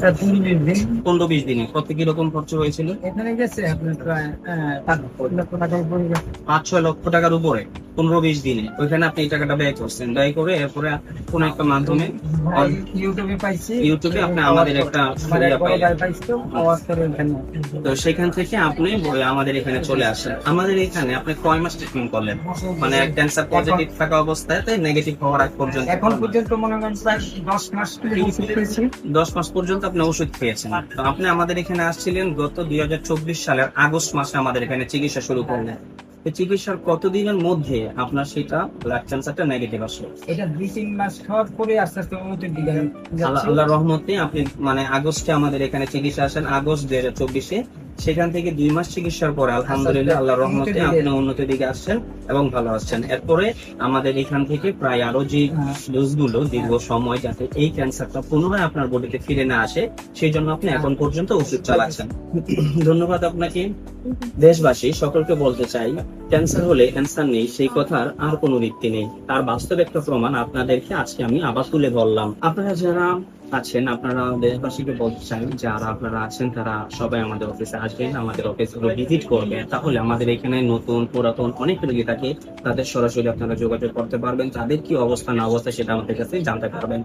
15-20 দিনে কত কিরকম খরচ হয়েছিল? এখানে গেছে আপনার প্রায় 5 লক্ষ টাকার উপরে গেছে। 5-6 লক্ষ টাকার উপরে 15-20 দিনে ওইখানে আপনি এই টাকাটা ব্যয় করছেন। ব্যয় করে এরপরে কোন একটা মাধ্যমে ভাই ইউটিউবে পাইছি, ইউটিউবে আপনি আমাদের একটা আমার এক সুবিধা বড় পাইলেন। ভাই পাইছিল, আওয়াজ করে এখানে। তো সেখান থেকে আপনি আমাদের এখানে চলে আসেন। আমাদের এখানে আপনি কয় মাস ট্রিটমেন্ট করলেন? মানে ক্যান্সার পজিটিভ থাকা অবস্থায় নেগেটিভ হওয়ার আগ পর্যন্ত এখন পর্যন্ত মনে করেন প্রায় 10 মাস ওষুধ খেয়েছি। 10 মাস পর্যন্ত আপনি ওষুধ খেয়েছেন। তো আপনি আমাদের এখানে আসছিলেন গত 2024 সালের আগস্ট মাসে আমাদের এখানে চিকিৎসা শুরু করলেন। তো চিকিৎসার কতদিনের মধ্যে আপনার সেটা ব্লাড ক্যান্সারটা নেগেটিভ আসলো? এটা 2-3 মাস খাওয়ার পরে আস্তে আস্তে উন্নতির দিকে যাচ্ছে। আল্লাহ রহমতে আপনি মানে আগস্টে আমাদের এখানে চিকিৎসা আসেন, আগস্ট 2024-এ। সেখান থেকে 2 মাস চিকিৎসার পরে আলহামদুলিল্লাহ আল্লাহ রহমতে আপনি উন্নতির দিকে আসছেন এবং ভালো আসছেন। এরপরে আমাদের এখান থেকে প্রায় আরো যে ডোজগুলো দীর্ঘ সময় যাতে এই ক্যান্সারটা পুনরায় আপনার বডিতে ফিরে না আসে সেই জন্য আপনি এখন পর্যন্ত ওষুধ চালাচ্ছেন। ধন্যবাদ আপনাকে। দেশবাসী সকলকে বলতে চাই, ক্যান্সার হলে ক্যান্সার নেই সেই কথার আর কোনো ভিত্তি নেই। তার বাস্তব একটা প্রমাণ আপনাদেরকে আজকে আমি আবার তুলে ধরলাম। আপনারা যারা আছেন, আপনারা দেশবাসীকে বলতে চাই, যারা আপনারা আছেন তারা সবাই আমাদের অফিসে আসবেন, আমাদের অফিসগুলো ভিজিট করবেন। তাহলে আমাদের এখানে নতুন পুরাতন অনেক রোগী থাকে, তাদের সরাসরি আপনারা যোগাযোগ করতে পারবেন, তাদের কি অবস্থা না অবস্থা সেটা আমাদের কাছে জানতে পারবেন।